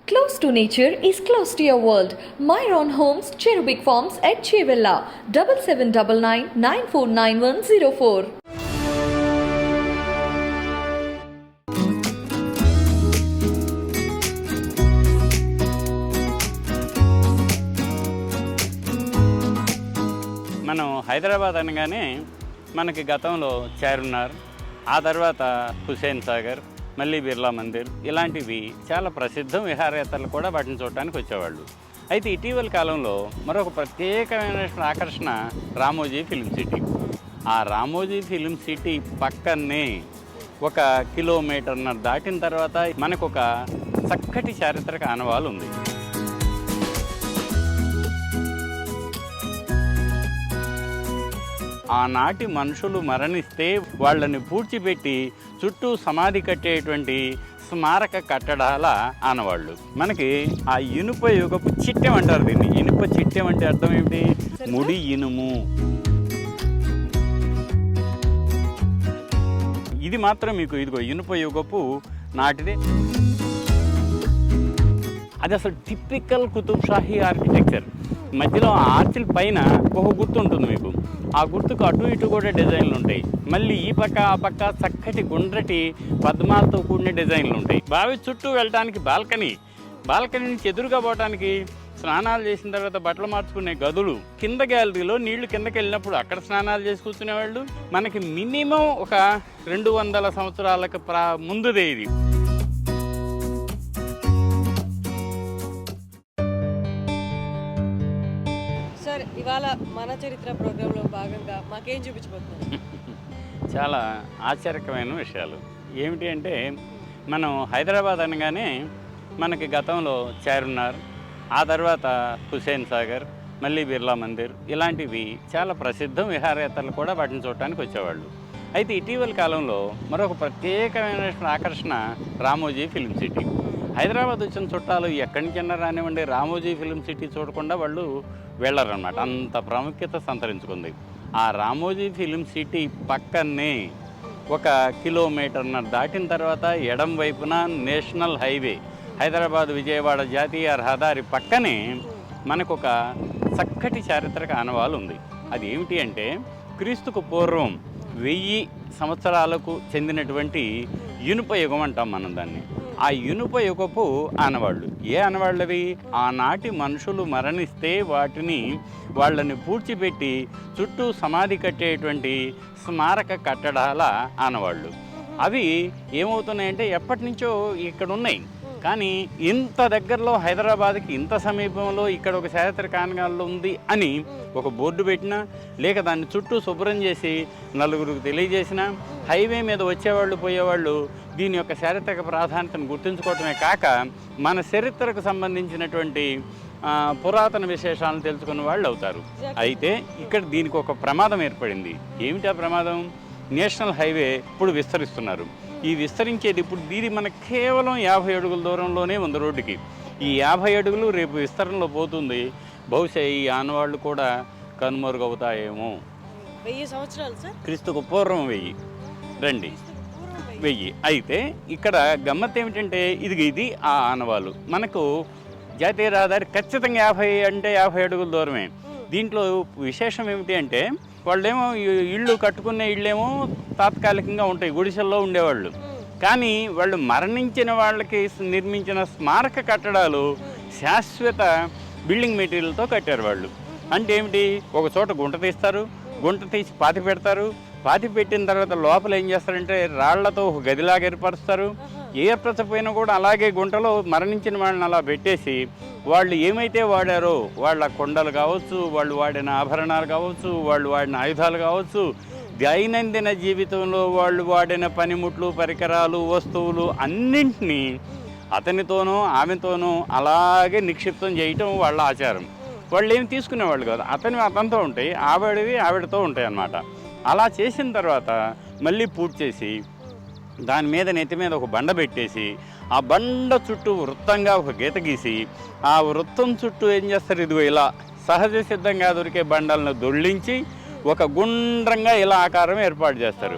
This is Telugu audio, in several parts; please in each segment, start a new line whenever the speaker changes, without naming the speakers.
Close to nature is close to your world. Myron Homes, Cherubic Farms at Chevilla, 7799 949104.
మనం హైదరాబాద్ అనగానే మనకి గతంలో చార్మినార్, ఆ తర్వాత హుసేన్ సాగర్, మళ్ళీ బిర్లా మందిర్ ఇలాంటివి చాలా ప్రసిద్ధం. విహారయాత్రలు కూడా వాటిని చూడటానికి వచ్చేవాళ్ళు. అయితే ఇటీవల కాలంలో మరొక ప్రత్యేకమైన ఆకర్షణ రామోజీ ఫిలిం సిటీ. ఆ రామోజీ ఫిలిం సిటీ పక్కనే 1 కిలోమీటర్న్నర దాటిన తర్వాత మనకు ఒక చక్కటి చారిత్రక ఆనవాలు ఉంది. ఆనాటి మనుషులు మరణిస్తే వాళ్ళని పూడ్చిపెట్టి చుట్టూ సమాధి కట్టేటువంటి స్మారక కట్టడాల ఆనవాళ్ళు. మనకి ఆ ఇనుప యుగపు చిట్టెం అంటారు దీన్ని. ఇనుప చిట్టెం అంటే అర్థం ఏమిటి? ముడి ఇనుము. ఇది మాత్రం మీకు ఇదిగో ఇనుప యుగపు నాటిదే. అది అసలు టిపికల్ కుతుబ్ షాహీ ఆర్కిటెక్చర్. మధ్యలో ఆర్చిల్ పైన ఒక గుర్తు ఉంటుంది మీకు. ఆ గుర్తుకు అటు ఇటు కూడా డిజైన్లు ఉంటాయి. మళ్ళీ ఈ పక్క ఆ పక్క చక్కటి గుండ్రటి పద్మాలతో కూడిన డిజైన్లు ఉంటాయి. బావి చుట్టూ వెళ్ళడానికి బాల్కనీ నుంచి ఎదురుగా పోవడానికి స్నానాలు చేసిన తర్వాత బట్టలు మార్చుకునే గదులు, కింద గ్యాలరీలో నీళ్లు కిందకి వెళ్ళినప్పుడు అక్కడ స్నానాలు చేసి కూర్చునేవాళ్ళు. మనకి మినిమం ఒక 200 సంవత్సరాలకు ముందుదే ఇది.
సార్, ఇవాళ మన చరిత్ర ప్రోగ్రాంలో భాగంగా మాకేం చూపించబోతున్నారు?
చాలా ఆశ్చర్యకరమైన విషయాలు ఏమిటి అంటే, మనం హైదరాబాద్ అనగానే మనకి గతంలో చార్మినార్, ఆ తర్వాత హుసేన్ సాగర్, మళ్ళీ బిర్లా మందిర్ ఇలాంటివి చాలా ప్రసిద్ధం. విహారయాత్రలు కూడా వాటిని చూడటానికి వచ్చేవాళ్ళు. అయితే ఇటీవల కాలంలో మరొక ప్రత్యేకమైన ఆకర్షణ రామోజీ ఫిలిం సిటీ. హైదరాబాద్ వచ్చిన చుట్టాలు ఎక్కడి నుంచైనా రానివ్వండి, రామోజీ ఫిలిం సిటీ చూడకుండా వాళ్ళు వెళ్ళరన్నమాట. అంత ప్రాముఖ్యత సంతరించుకుంది. ఆ రామోజీ ఫిలిం సిటీ పక్కనే 1 కిలోమీటర్న్నర దాటిన తర్వాత ఎడం వైపున నేషనల్ హైవే, హైదరాబాద్ విజయవాడ జాతీయ రహదారి పక్కనే మనకు ఒక చక్కటి చారిత్రక ఆనవాలు ఉంది. అది ఏమిటి అంటే, క్రీస్తుకు పూర్వం 1000 సంవత్సరాలకు చెందినటువంటి ఇనుప యుగం అంటాం మనం దాన్ని. ఆ ఇనుప యుగపు ఆనవాళ్ళు. ఏ ఆనవాళ్ళవి? ఆనాటి మనుషులు మరణిస్తే వాళ్ళని పూడ్చిపెట్టి చుట్టూ సమాధి కట్టేటువంటి స్మారక కట్టడాల ఆనవాళ్ళు. అవి ఏమవుతున్నాయంటే ఎప్పటి నుంచో ఇక్కడ ఉన్నాయి. కానీ ఇంత దగ్గరలో హైదరాబాద్కి ఇంత సమీపంలో ఇక్కడ ఒక చారిత్రక ఆనవాళ్ళు ఉంది అని ఒక బోర్డు పెట్టినా, లేక దాన్ని చుట్టూ శుభ్రం చేసి నలుగురికి తెలియజేసినా, హైవే మీద వచ్చేవాళ్ళు పోయేవాళ్ళు దీని యొక్క చారిత్రక ప్రాధాన్యతను గుర్తుంచుకోవటమే కాక మన చరిత్రకు సంబంధించినటువంటి పురాతన విశేషాలను తెలుసుకున్న వాళ్ళు అవుతారు. అయితే ఇక్కడ దీనికి ఒక ప్రమాదం ఏర్పడింది. ఏమిటి ఆ ప్రమాదం? నేషనల్ హైవే ఇప్పుడు విస్తరిస్తున్నారు. ఈ విస్తరించేది ఇప్పుడు దీని మనకు కేవలం 50 అడుగుల దూరంలోనే ఉంది రోడ్డుకి. ఈ 50 అడుగులు రేపు విస్తరణలో పోతుంది. బహుశా ఈ ఆనవాళ్ళు కూడా కనుమరుగవుతాయేమో.
1000 సంవత్సరాలు సార్?
క్రీస్తుకు పూర్వం 1000. అయితే ఇక్కడ గమ్మత్ ఏమిటంటే, ఇది ఆ ఆనవాళ్ళు. మనకు జాతీయ రహదారి ఖచ్చితంగా 50 అడుగుల దూరమే. దీంట్లో విశేషం ఏమిటి అంటే, వాళ్ళేమో ఇళ్ళు కట్టుకునే ఇళ్ళేమో తాత్కాలికంగా ఉంటాయి, గుడిసెల్లో ఉండేవాళ్ళు. కానీ వాళ్ళు మరణించిన వాళ్ళకి నిర్మించిన స్మారక కట్టడాలు శాశ్వత బిల్డింగ్ మెటీరియల్తో కట్టారు వాళ్ళు. అంటే ఏమిటి? ఒక చోట గుంట తీస్తారు, గుంట తీసి పాతి పెడతారు. పాతి పెట్టిన తర్వాత లోపల ఏం చేస్తారంటే రాళ్లతో ఒక గదిలాగా ఏర్పరుస్తారు. ఏర్పరచపోయినా కూడా అలాగే గుంటలో మరణించిన వాళ్ళని అలా పెట్టేసి వాళ్ళు ఏమైతే వాడారో వాళ్ళ కొండలు కావచ్చు, వాళ్ళు వాడిన ఆభరణాలు కావచ్చు, వాళ్ళు వాడిన ఆయుధాలు కావచ్చు, దైనందిన జీవితంలో వాళ్ళు వాడిన పనిముట్లు, పరికరాలు, వస్తువులు అన్నింటినీ అతనితోనూ ఆమెతోనూ అలాగే నిక్షిప్తం చేయటం వాళ్ళ ఆచారం. వాళ్ళు ఏమి తీసుకునేవాళ్ళు కాదు. అతనితో ఉంటాయి, ఆవిడతో ఉంటాయి అన్నమాట. అలా చేసిన తర్వాత మళ్ళీ పూర్తి చేసి దాని మీద నెత్తి మీద ఒక బండ పెట్టేసి ఆ బండ చుట్టూ వృత్తంగా ఒక గీత గీసి ఆ వృత్తం చుట్టూ ఏం చేస్తారు? ఇదిగో ఇలా సహజ సిద్ధంగా దొరికే బండలను దొళ్ళించి ఒక గుండ్రంగా ఇలా ఆకారం ఏర్పాటు చేస్తారు.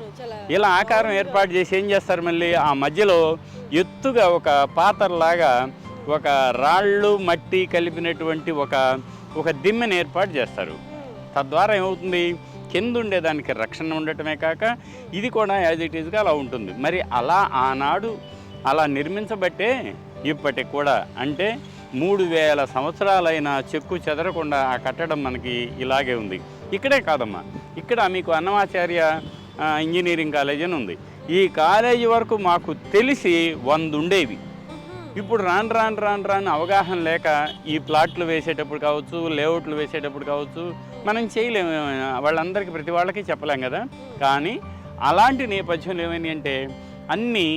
ఇలా ఆకారం ఏర్పాటు చేసి ఏం చేస్తారు? మళ్ళీ ఆ మధ్యలో ఎత్తుగా ఒక పాత్రలాగా ఒక రాళ్ళు మట్టి కలిపినటువంటి ఒక దిమ్మెని ఏర్పాటు చేస్తారు. తద్వారా ఏమవుతుంది, కింద ఉండేదానికి రక్షణ ఉండటమే కాక ఇది కూడా యాజ్ ఇట్ ఈజ్గా అలా ఉంటుంది. మరి అలా ఆనాడు అలా నిర్మించబట్టే ఇప్పటికి కూడా అంటే 3000 సంవత్సరాలైన చెక్కు చెదరకుండా ఆ కట్టడం మనకి ఇలాగే ఉంది. ఇక్కడే కాదమ్మా, ఇక్కడ మీకు అన్నమాచార్య ఇంజనీరింగ్ కాలేజ్ అని ఉంది. ఈ కాలేజీ వరకు మాకు తెలిసి 100 ఉండేవి. ఇప్పుడు రాను అవగాహన లేక ఈ ప్లాట్లు వేసేటప్పుడు కావచ్చు, లేఅవుట్లు వేసేటప్పుడు కావచ్చు, మనం చేయలేము, వాళ్ళందరికీ ప్రతి వాళ్ళకి చెప్పలేం కదా. కానీ అలాంటి నేపథ్యంలో ఏమైంది అంటే అన్నీ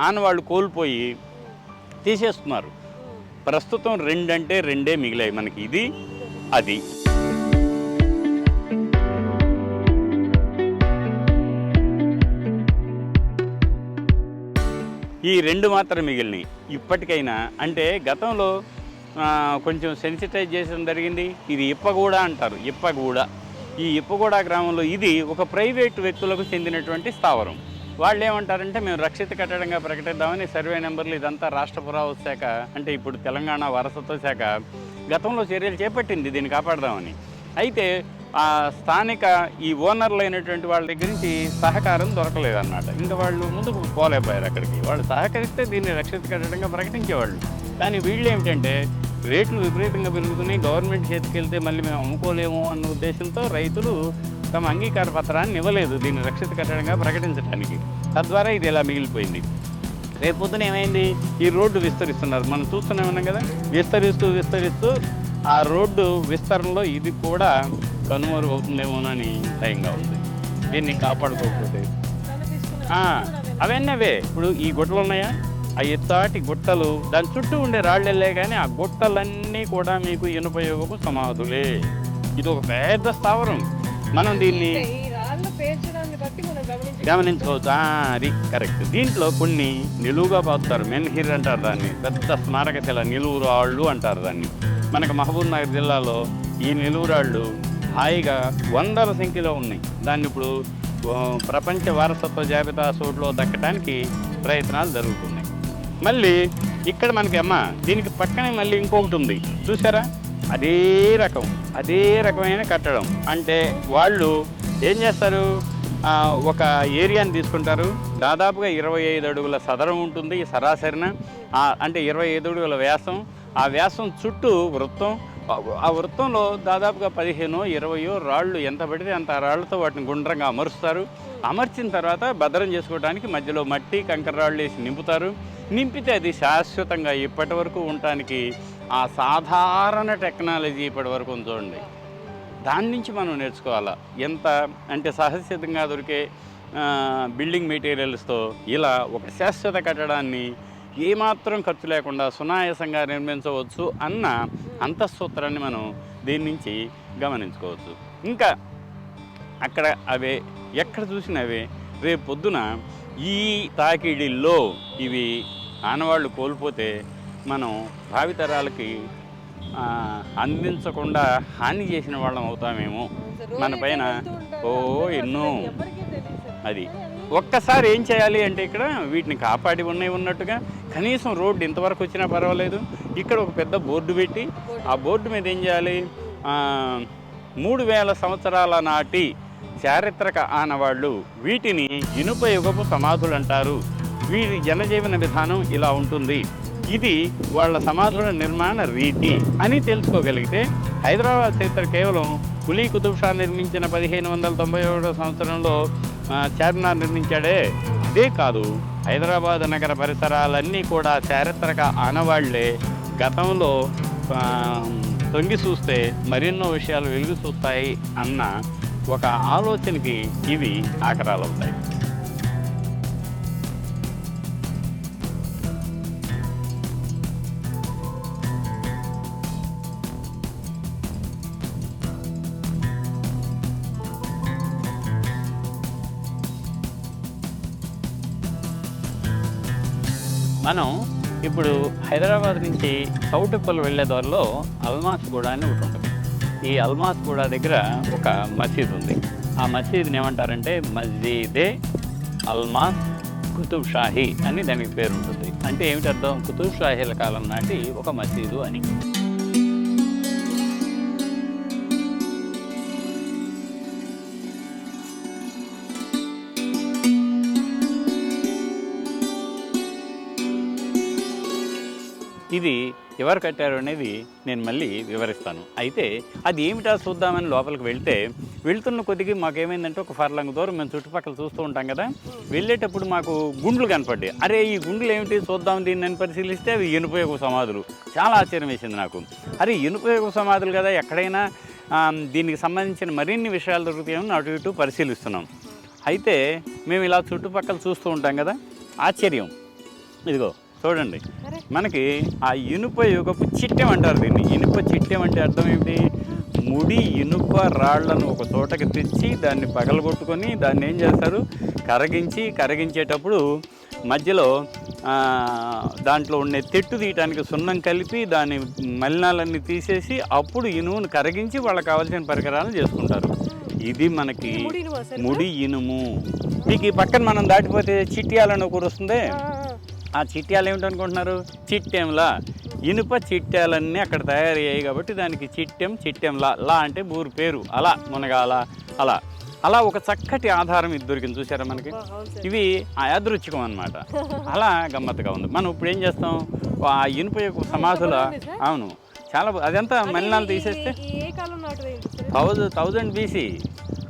ఆనవాళ్ళు కోల్పోయి తీసేస్తున్నారు. ప్రస్తుతం 2 అంటే 2 మిగిలాయి మనకి, ఇది అది. ఈ 2 మాత్రం మిగిలినాయి ఇప్పటికైనా. అంటే గతంలో కొంచెం సెన్సిటైజ్ చేయడం జరిగింది. ఇది ఇప్పగూడ అంటారు, ఇప్పగూడ. ఈ ఇప్పగూడ గ్రామంలో ఇది ఒక ప్రైవేటు వ్యక్తులకు చెందినటువంటి స్థావరం. వాళ్ళు ఏమంటారంటే మేము రక్షిత కట్టడంగా ప్రకటిద్దామని సర్వే నెంబర్లు ఇదంతా రాష్ట్ర పురావస్తు శాఖ, అంటే ఇప్పుడు తెలంగాణ వారసత్వ శాఖ గతంలో చర్యలు చేపట్టింది దీన్ని కాపాడదామని. అయితే ఆ స్థానిక ఈ ఓనర్లు అయినటువంటి వాళ్ళ దగ్గర నుంచి సహకారం దొరకలేదన్నమాట. ఇంకా వాళ్ళు ముందుకు పోలేకపోయారు అక్కడికి. వాళ్ళు సహకరిస్తే దీన్ని రక్షిత కట్టడంగా ప్రకటించేవాళ్ళు. కానీ వీళ్ళు ఏమిటంటే రేట్లు విపరీతంగా పెరుగుతున్నాయి, గవర్నమెంట్ చేతికి వెళ్తే మళ్ళీ మేము అమ్ముకోలేము అన్న ఉద్దేశంతో రైతులు తమ అంగీకార పత్రాన్ని ఇవ్వలేదు దీన్ని రక్షిత కట్టడంగా ప్రకటించడానికి. తద్వారా ఇది ఇలా మిగిలిపోయింది. రేపు పొద్దున ఏమైంది, ఈ రోడ్డు విస్తరిస్తున్నారు, మనం చూస్తూనే ఉన్నాం కదా. విస్తరిస్తూ ఆ రోడ్డు విస్తరణలో ఇది కూడా కనుమరుగు అవుతుందేమోనని భయంగా ఉంది దీన్ని కాపాడుకోకపోతే. అవన్నీ అవే. ఇప్పుడు ఈ గుట్టలు ఉన్నాయా, ఆ ఎత్తాటి గుట్టలు, దాని చుట్టూ ఉండే రాళ్ళు వెళ్ళే కానీ ఆ గుట్టలన్నీ కూడా మీకు ఇనుపయోగపు సమాధులే. ఇది ఒక పెద్ద స్థావరం. మనం దీన్ని గమనించుకోవచ్చు. అది కరెక్ట్. దీంట్లో కొన్ని నిలువుగా పాతుతారు, మెన్హిర్ అంటారు దాన్ని, పెద్ద స్మారకశిల నిలువు రాళ్ళు అంటారు దాన్ని. మనకు మహబూబ్ నగర్ జిల్లాలో ఈ నిలువు రాళ్ళు హాయిగా 100ల సంఖ్యలో ఉన్నాయి. దాన్ని ఇప్పుడు ప్రపంచ వారసత్వ జాబితా సోట్లో దక్కడానికి ప్రయత్నాలు జరుగుతున్నాయి. మళ్ళీ ఇక్కడ మనకి దీనికి పక్కనే మళ్ళీ ఇంకొకటి ఉంది చూసారా, అదే రకమైన కట్టడం. అంటే వాళ్ళు ఏం చేస్తారు, ఒక ఏరియాని తీసుకుంటారు, దాదాపుగా 25 అడుగుల సదరం ఉంటుంది సరాసరిన, అంటే 25 అడుగుల వ్యాసం. ఆ వ్యాసం చుట్టూ వృత్తం, ఆ వృత్తంలో దాదాపుగా 15-20 రాళ్ళు, ఎంత పడితే అంత రాళ్లతో వాటిని గుండ్రంగా అమరుస్తారు. అమర్చిన తర్వాత భద్రం చేసుకోవడానికి మధ్యలో మట్టి కంకర రాళ్ళు వేసి నింపుతారు. నింపితే అది శాశ్వతంగా ఇప్పటి వరకు ఉండటానికి ఆ సాధారణ టెక్నాలజీ ఇప్పటి వరకు చూడండి. దాని నుంచి మనం నేర్చుకోవాలా. ఎంత అంటే సహజసిద్ధంగా దొరికే బిల్డింగ్ మెటీరియల్స్తో ఇలా ఒక శాశ్వత కట్టడాన్ని ఏమాత్రం ఖర్చు లేకుండా సునాయాసంగా నిర్మించవచ్చు అన్న అంతఃసూత్రాన్ని మనం దీని నుంచి గమనించుకోవచ్చు. ఇంకా అక్కడ అవే, ఎక్కడ చూసినా అవే. రేపు పొద్దున ఈ తాకిడిల్లో ఇవి ఆనవాళ్ళు కోల్పోతే మనం భావితరాలకి అందించకుండా హాని చేసిన వాళ్ళం అవుతామేమో. మన పైన ఎన్నో అది. ఒక్కసారి ఏం చేయాలి అంటే ఇక్కడ వీటిని కాపాడి ఉన్నట్టుగా కనీసం రోడ్డు ఇంతవరకు వచ్చినా పర్వాలేదు, ఇక్కడ ఒక పెద్ద బోర్డు పెట్టి ఆ బోర్డు మీద ఏం చేయాలి, 3000 సంవత్సరాల నాటి చారిత్రక ఆనవాళ్ళు, వీటిని ఇనుప యుగపు సమాధులు అంటారు, వీరి జనజీవన విధానం ఇలా ఉంటుంది, ఇది వాళ్ళ సమాధుల నిర్మాణ రీతి అని తెలుసుకోగలిగితే హైదరాబాద్ చరిత్ర కేవలం కులీ కుతుబ్ షా నిర్మించిన 1597 సంవత్సరంలో చార్మినార్ నిర్మించాడే ఇదే కాదు, హైదరాబాద్ నగర పరిసరాలన్నీ కూడా చారిత్రక ఆనవాళ్లే. గతంలో తొంగి చూస్తే మరెన్నో విషయాలు వెలుగు చూస్తాయి అన్న ఒక ఆలోచనకి ఇవి ఆకరాలవుతాయి. మనం ఇప్పుడు హైదరాబాద్ నుంచి చౌటుప్పల్ వెళ్ళే దారిలో అల్మాస్గూడ అని ఒకటి ఉంటుంది. ఈ అల్మాస్గూడ దగ్గర ఒక మసీద్ ఉంది. ఆ మసీద్ని ఏమంటారంటే మస్జిదే అల్మాస్ కుతుబ్ షాహీ అని దానికి పేరు ఉంటుంది. అంటే ఏమిటి అర్థం? కుతుబ్ షాహీల కాలం నాటి ఒక మసీదు అని. ఇది ఎవరు కట్టారు అనేది నేను మళ్ళీ వివరిస్తాను. అయితే అది ఏమిటా చూద్దామని లోపలికి వెళ్తున్న కొద్దిగా మాకేమైందంటే ఒక ఫర్లాంగ్ దూరం మేము చుట్టుపక్కల చూస్తూ ఉంటాం కదా, వెళ్ళేటప్పుడు మాకు గుండ్లు కనపడ్డాయి. అరే ఈ గుండ్లు ఏమిటి చూద్దాం దీన్ని పరిశీలిస్తే అవి ఇనుపయోగ సమాధులు. చాలా ఆశ్చర్యం వేసింది నాకు. అరే ఇనుపయోగ సమాధులు కదా, ఎక్కడైనా దీనికి సంబంధించిన మరిన్ని విషయాలు దొరుకుతాయని అటు ఇటు పరిశీలిస్తున్నాం. అయితే మేము ఇలా చుట్టుపక్కల చూస్తూ ఉంటాం కదా, ఆశ్చర్యం. ఇదిగో చూడండి, మనకి ఆ ఇనుప యుగపు చిట్టెం అంటారు దీన్ని. ఇనుప చిట్టెం అంటే అర్థం ఏమిటి? ముడి ఇనుప రాళ్లను ఒక చోటకి తెచ్చి దాన్ని పగలగొట్టుకొని దాన్ని ఏం చేస్తారు, కరిగించేటప్పుడు మధ్యలో దాంట్లో ఉండే తెట్టు తీయటానికి సున్నం కలిపి దాని మలినాలన్నీ తీసేసి అప్పుడు ఇనుమును కరిగించి వాళ్ళకి కావాల్సిన పరికరాలను చేసుకుంటారు. ఇది మనకి ముడి ఇనుము. మీకు ఈ పక్కన మనం దాటిపోతే చిట్యాలని ఒకరు వస్తుంది. ఆ చిట్యాలు ఏమిటనుకుంటున్నారు? చిట్టెంలా. ఇనుప చిట్యాలన్నీ అక్కడ తయారయ్యాయి కాబట్టి దానికి చిట్టెంలా. లా అంటే ఊరు పేరు. అలా మునగాల అలా ఒక చక్కటి ఆధారం ఇది దొరికింది. చూసారా మనకి? ఇవి యాదృచ్ఛికం అన్నమాట. అలా గమ్మత్తుగా ఉంది. మనం ఇప్పుడు ఏం చేస్తాం, ఆ ఇనుప యొక్క సమాధుల, అవును చాలా అదంతా మలినాలు తీసేస్తే 1000 BC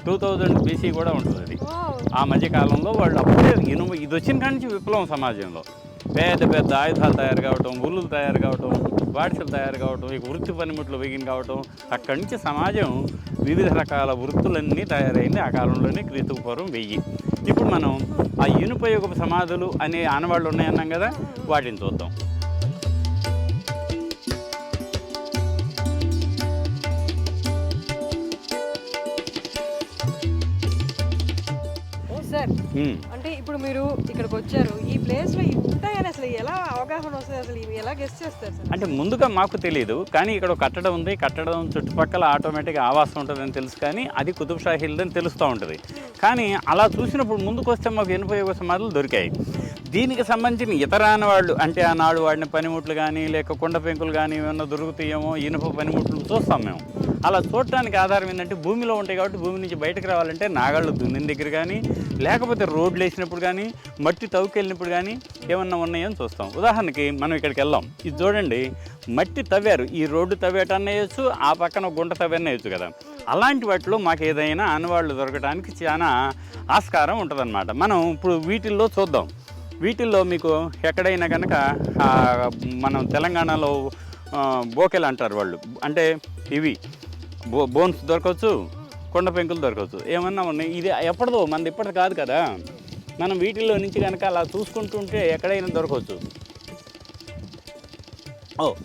2000 BC కూడా ఉంటుంది అది. ఆ మధ్యకాలంలో వాళ్ళు అప్పుడే ఇనుము ఇది వచ్చిన కాడి నుంచి విప్లవం సమాజంలో. పెద్ద ఆయుధాలు తయారు కావటం, ఉల్లులు తయారు కావటం, బాడిసలు తయారు కావటం, ఇక వృత్తి పనిముట్లు వెగిన కావటం, అక్కడి నుంచి సమాజం వివిధ రకాల వృత్తులన్నీ తయారైంది ఆ కాలంలోనే, క్రీస్తు పూర్వం 1000. ఇప్పుడు మనం ఆ ఇనుపయోగపు సమాధులు అనే ఆనవాళ్ళు ఉన్నాయన్నాం కదా, వాటిని చూద్దాం.
సార్, అంటే ఇప్పుడు మీరు ఇక్కడికి వచ్చారు, ఈ ప్లేస్ లో ఉంటాయని అసలు ఎలా అవగాహన వస్తుంది, అసలు ఇవి ఎలా గెస్ట్ చేస్తారు సార్?
అంటే ముందుగా మాకు తెలియదు, కానీ ఇక్కడ ఒక కట్టడం ఉంది, కట్టడం చుట్టుపక్కల ఆటోమేటిక్గా ఆవాసం ఉంటుందని తెలుసు, కానీ అది కుతుబ్ షాహీలని తెలుస్తూ ఉంటుంది. కానీ అలా చూసినప్పుడు ముందుకు వస్తే మాకు ఇనుపయోగ సమాధులు దొరికాయి. దీనికి సంబంధించిన ఇతర ఆనవాళ్ళు అంటే ఆనాడు వాడిన పనిముట్లు కానీ లేక కొండ పెంకులు కానీ ఏమన్నా దొరుకుతాయేమో, ఇనుప పనిముట్లు చూస్తాం మేము. అలా చూడటానికి ఆధారం ఏంటంటే భూమిలో ఉంటాయి కాబట్టి భూమి నుంచి బయటకు రావాలంటే నాగాళ్ళు దున్నిన దగ్గర కానీ లేకపోతే రోడ్లు వేసినప్పుడు కానీ మట్టి తవ్వుకెళ్ళినప్పుడు కానీ ఏమన్నా ఉన్నాయని చూస్తాం. ఉదాహరణకి మనం ఇక్కడికి వెళ్దాం, ఇది చూడండి, మట్టి తవ్వారు, ఈ రోడ్డు తవ్వేటన్నా వేయచ్చు, ఆ పక్కన గుంట తవ్వన్నా వేయచ్చు కదా. అలాంటి వాటిలో మాకు ఏదైనా ఆనవాళ్ళు దొరకడానికి చాలా ఆస్కారం ఉంటుందన్నమాట. మనం ఇప్పుడు వీటిల్లో చూద్దాం. వీటిల్లో మీకు ఎక్కడైనా కనుక మనం తెలంగాణలో బోకెలు అంటారు వాళ్ళు, అంటే ఇవి బోన్స్ దొరకవచ్చు, కొండ పెంకులు దొరకవచ్చు, ఏమన్నా ఉన్నాయి. ఇది ఎప్పటిదో, మనది ఇప్పటిది కాదు కదా. మనం వీటిల్లో నుంచి కనుక అలా చూసుకుంటుంటే ఎక్కడైనా దొరకవచ్చు.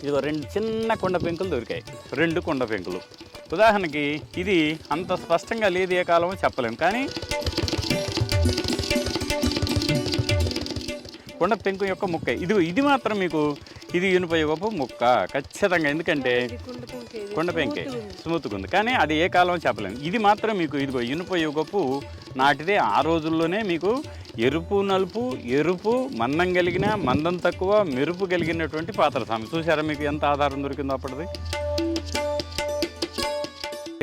ఇదిగో 2 చిన్న కొండ పెంకులు దొరికాయి, 2 కొండ పెంకులు. ఉదాహరణకి ఇది అంత స్పష్టంగా లేదు, ఏ కాలమో చెప్పలేము, కానీ కొండ పెంకు యొక్క ముక్క ఇది మాత్రం మీకు ఇది ఇనుపయోగపు ముక్క ఖచ్చితంగా, ఎందుకంటే కొండ పెంకే స్మూత్గా ఉంది, కానీ అది ఏ కాలం చెప్పలేము. ఇది మాత్రం మీకు ఇదిగో ఇనుపయోగపు నాటిదే. ఆ రోజుల్లోనే మీకు ఎరుపు నలుపు, ఎరుపు మందం కలిగిన, మందం తక్కువ, మెరుపు కలిగినటువంటి పాత్ర స్వామి. చూసారా మీకు ఎంత ఆధారం దొరికిందో అప్పటిది.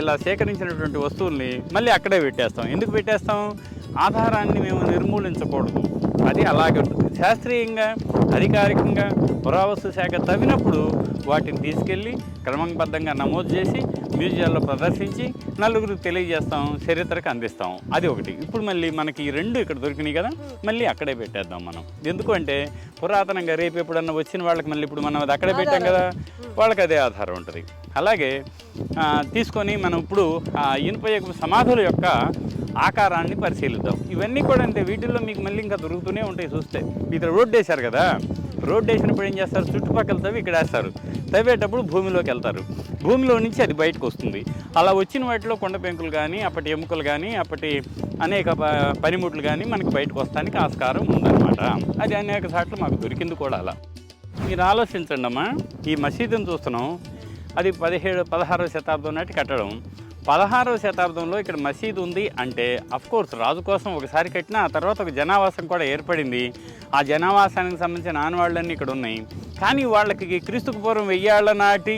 ఇలా సేకరించినటువంటి వస్తువుల్ని మళ్ళీ అక్కడే పెట్టేస్తాం. ఎందుకు పెట్టేస్తాం? ఆధారాన్ని మేము నిర్మూలించకూడదు, అది అలాగే ఉంటుంది. శాస్త్రీయంగా అధికారికంగా పురావస్తు శాఖ తవ్వినప్పుడు వాటిని తీసుకెళ్ళి క్రమబద్ధంగా నమోదు చేసి మ్యూజియాల్లో ప్రదర్శించి నలుగురికి తెలియజేస్తాం, చరిత్రకు అందిస్తాం. అది ఒకటి. ఇప్పుడు మళ్ళీ మనకి ఈ 2 ఇక్కడ దొరికినాయి కదా, మళ్ళీ అక్కడే పెట్టేద్దాం మనం. ఎందుకు అంటే పురాతనంగా రేపు ఎప్పుడన్నా వచ్చిన వాళ్ళకి మళ్ళీ ఇప్పుడు మనం అది అక్కడే పెట్టాం కదా, వాళ్ళకి అదే ఆధారం ఉంటుంది. అలాగే తీసుకొని మనం ఇప్పుడు ఇనుపయోగ సమాధుల యొక్క ఆకారాన్ని పరిశీలిద్దాం. ఇవన్నీ కూడా అంటే వీటిల్లో మీకు మళ్ళీ ఇంకా దొరుకుతూనే ఉంటాయి. చూస్తే ఇక్కడ రోడ్డు వేశారు కదా, రోడ్డు వేసినప్పుడు ఏం చేస్తారు, చుట్టుపక్కల తవ్వి ఇక్కడ వేస్తారు, తవ్వేటప్పుడు భూమిలోకి వెళ్తారు, భూమిలో నుంచి అది బయటకు వస్తుంది. అలా వచ్చిన వాటిలో కొండ పెంకులు కానీ, అప్పటి ఎముకలు కానీ, అప్పటి అనేక పనిముట్లు కానీ మనకి బయటకు వస్తానికి ఆస్కారం ఉందన్నమాట. అది అనేక సార్లు మాకు దొరికింది కూడా. అలా మీరు ఆలోచించండి అమ్మా, ఈ మసీదును చూస్తున్నాం, అది 16వ శతాబ్దం నాటి కట్టడం. 16వ శతాబ్దంలో ఇక్కడ మసీదు ఉంది అంటే అఫ్కోర్స్ రాజు కోసం ఒకసారి కట్టిన ఆ తర్వాత ఒక జనావాసం కూడా ఏర్పడింది. ఆ జనావాసానికి సంబంధించిన ఆనవాళ్ళన్నీ ఇక్కడ ఉన్నాయి. కానీ వాళ్ళకి క్రీస్తుకు పూర్వం 1000 ఏళ్ల నాటి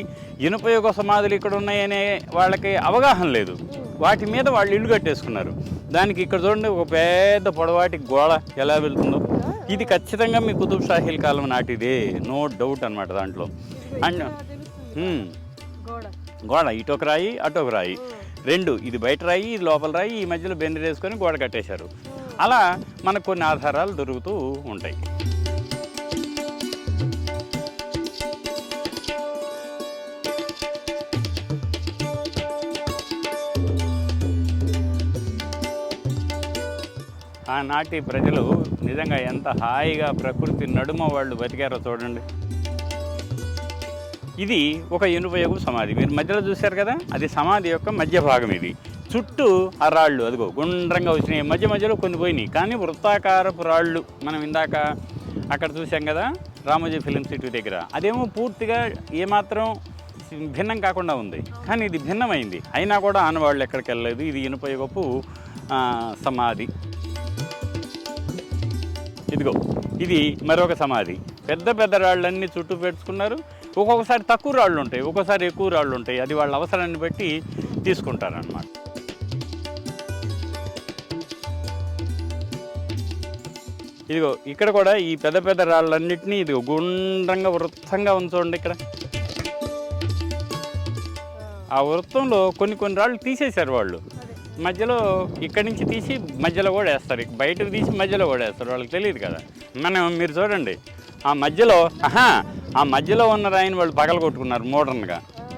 ఇనుపయోగ సమాధులు ఇక్కడ ఉన్నాయనే వాళ్ళకి అవగాహన లేదు. వాటి మీద వాళ్ళు ఇల్లు కట్టేసుకున్నారు. దానికి ఇక్కడ చూడండి ఒక పెద్ద పొడవాటి గోడ ఎలా వెళ్తుందో. ఇది ఖచ్చితంగా మీ కుతుబ్ షాహీల కాలం నాటిదే, నో డౌట్ అనమాట దాంట్లో. అండ్ గోడ ఇటొక రాయి అటొక రాయి, రెండు, ఇది బయట రాయి ఇది లోపల రాయి, ఈ మధ్యలో బెండరేసుకొని గోడ కట్టేశారు. అలా మనకు కొన్ని ఆధారాలు దొరుకుతూ ఉంటాయి. ఆనాటి ప్రజలు నిజంగా ఎంత హాయిగా ప్రకృతి నడుమ వాళ్ళు బతికారో చూడండి. ఇది ఒక ఇనుపయోగ సమాధి. మీరు మధ్యలో చూశారు కదా, అది సమాధి యొక్క మధ్య భాగం. ఇది చుట్టూ ఆ రాళ్ళు అదిగో గుండ్రంగా వచ్చినాయి, మధ్య మధ్యలో కొన్ని పోయినాయి, కానీ వృత్తాకారపు రాళ్ళు. మనం ఇందాక అక్కడ చూసాం కదా రామోజీ ఫిలిం సిటీ దగ్గర, అదేమో పూర్తిగా ఏమాత్రం భిన్నం కాకుండా ఉంది. కానీ ఇది భిన్నమైంది, అయినా కూడా ఆనవాళ్ళు ఎక్కడికి వెళ్ళలేదు. ఇది ఇనుపయోగపు సమాధి. ఇదిగో ఇది మరొక సమాధి. పెద్ద పెద్ద రాళ్ళన్నీ చుట్టూ పెట్టుకున్నారు. ఒక్కొక్కసారి తక్కువ రాళ్ళు ఉంటాయి, ఒక్కొక్కసారి ఎక్కువ రాళ్ళు ఉంటాయి. అది వాళ్ళ అవసరాన్ని బట్టి తీసుకుంటారన్నమాట. ఇదిగో ఇక్కడ కూడా ఈ పెద్ద పెద్ద రాళ్ళన్నింటినీ ఇదిగో గుండ్రంగా వృత్తంగా ఉంచండి. ఇక్కడ ఆ వృత్తంలో కొన్ని కొన్ని రాళ్ళు తీసేశారు వాళ్ళు. మధ్యలో ఇక్కడి నుంచి తీసి మధ్యలో కూడా వేస్తారు, బయటకు తీసి మధ్యలో కూడా వేస్తారు. వాళ్ళకి తెలియదు కదా. మీరు చూడండి ఆ మధ్యలో ఉన్న రాయిని వాళ్ళు పగల కొట్టుకున్నారు మోడర్న్గా.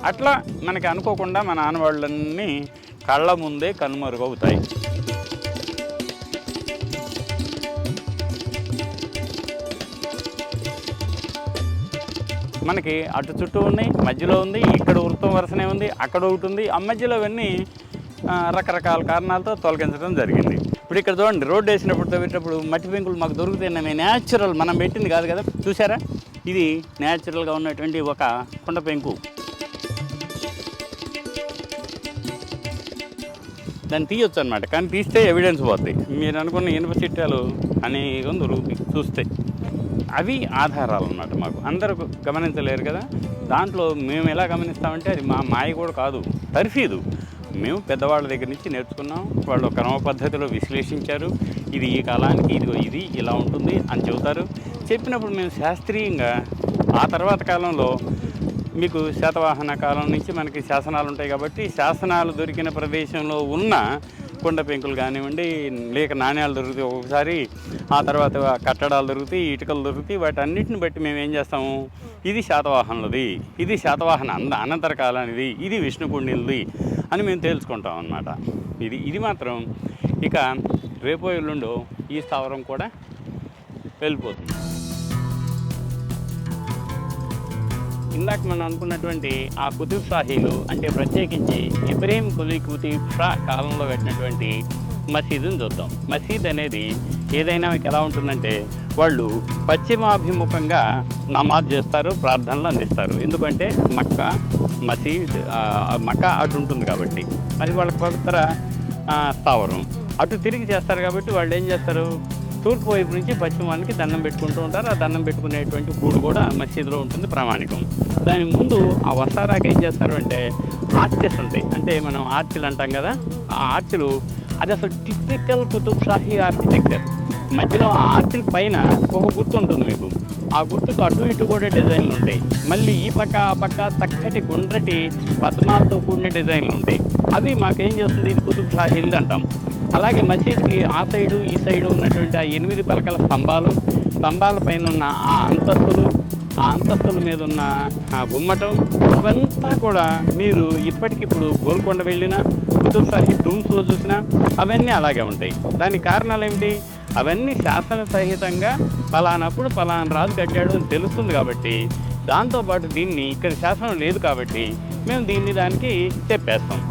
అట్లా మనకి అనుకోకుండా మన ఆనవాళ్ళన్నీ కళ్ళ ముందే కనుమరుగవుతాయి. మనకి అటు చుట్టూ ఉన్నాయి, మధ్యలో ఉంది, ఇక్కడ వృత్తం వరుసనే ఉంది, అక్కడ ఒకటి ఉంది. ఆ మధ్యలో ఇవన్నీ రకరకాల కారణాలతో తొలగించడం జరిగింది. ఇప్పుడు ఇక్కడ చూడండి, రోడ్డు వేసినప్పుడు తవ్వేటప్పుడు మట్టి పెంకులు మాకు దొరుకుతాయి. న్యాచురల్, మనం పెట్టింది కాదు కదా. చూసారా, ఇది న్యాచురల్గా ఉన్నటువంటి ఒక కుండ పెంకు. దాన్ని తీయొచ్చు అనమాట, కానీ తీస్తే ఎవిడెన్స్ పోతాయి. మీరు అనుకున్న ఇనుప చిట్టాలు అనేకం దొరుకుతాయి చూస్తే. అవి ఆధారాలు అన్నమాట. మాకు అందరూ గమనించలేరు కదా. దాంట్లో మేము ఎలా గమనిస్తామంటే అది మా మాయ కూడా కాదు, తర్ఫీదు. మేము పెద్దవాళ్ళ దగ్గర నుంచి నేర్చుకున్నాం. వాళ్ళు క్రమ పద్ధతిలో విశ్లేషించారు. ఇది ఈ కాలానికి ఇది ఇలా ఉంటుంది అని చెబుతారు. చెప్పినప్పుడు మేము శాస్త్రీయంగా ఆ తర్వాత కాలంలో మీకు శాతవాహన కాలం నుంచి మనకి శాసనాలు ఉంటాయి కాబట్టి శాసనాలు దొరికిన ప్రదేశంలో ఉన్న కొండ పెంకులు కానివ్వండి, లేక నాణ్యాలు దొరుకుతాయి ఒక్కొక్కసారి. ఆ తర్వాత కట్టడాలు దొరుకుతాయి, ఇటుకలు దొరుకుతాయి. వాటి అన్నిటిని బట్టి మేము ఏం చేస్తాము, ఇది శాతవాహనులది, ఇది శాతవాహన అనంతర కాలానిది, ఇది విష్ణుకుండిలది అని మేము తెలుసుకుంటాం అన్నమాట. ఇది మాత్రం ఇక రేపో ఎల్లుండో ఈ స్థావరం కూడా వెళ్ళిపోతుంది. ఇందాక మనం అనుకున్నటువంటి ఆ కుతుబ్ షాహీలు అంటే ప్రత్యేకించి ఇబ్రహీం కుతుబ్ షా కాలంలో కట్టినటువంటి మసీదుని చూద్దాం. మసీద్ అనేది ఏదైనా ఎలా ఉంటుందంటే వాళ్ళు పశ్చిమాభిముఖంగా నమాజ్ చేస్తారు, ప్రార్థనలు అందిస్తారు. ఎందుకంటే మక్కా అటు ఉంటుంది కాబట్టి అది వాళ్ళ పవిత్ర స్థావరం. అటు తిరిగి చేస్తారు కాబట్టి వాళ్ళు ఏం చేస్తారు, తూర్పు వైపు నుంచి పశ్చిమానికి దండం పెట్టుకుంటూ ఉంటారు. ఆ దండం పెట్టుకునేటువంటి గూడు కూడా మసీదులో ఉంటుంది, ప్రామాణికం. దాని ముందు ఆ వసారాకి ఏం చేస్తారు అంటే ఆర్చెస్ ఉంటాయి. అంటే మనం ఆర్చిలు అంటాం కదా, ఆ ఆర్చిలు అది అసలు టిపికల్ కుతుబ్ షాహీ ఆర్కిటెక్చర్. మధ్యలో ఆ ఆర్చిల పైన ఒక గుర్తు ఉంటుంది మీకు. ఆ గుర్తుకు అటు ఇటు కూడా డిజైన్లు ఉంటాయి. మళ్ళీ ఈ పక్క ఆ పక్క చక్కటి గుండ్రటి పద్మాలతో కూడిన డిజైన్లు ఉంటాయి. అవి మాకేం చేస్తుంది, ఇది కుతుబ్ షాహీలు అంటాం. అలాగే మసీద్కి ఆ సైడు ఈ సైడు ఉన్నటువంటి ఆ 8 పలకల స్తంభాల పైన ఉన్న ఆ అంతస్తుల మీద ఉన్న ఆ గుమ్మటం, ఇవంతా కూడా మీరు ఇప్పటికిప్పుడు గోల్కొండ వెళ్ళినా కుతుబ్ షాహీ టూమ్స్లో చూసినా అవన్నీ అలాగే ఉంటాయి. దానికి కారణాలు ఏమిటి, అవన్నీ శాసన సహితంగా పలానప్పుడు పలానా రాజు కట్టాడు అని తెలుస్తుంది కాబట్టి. దాంతోపాటు దీన్ని ఇక్కడ శాసనం లేదు కాబట్టి మేము దానికి చెప్పేస్తాం.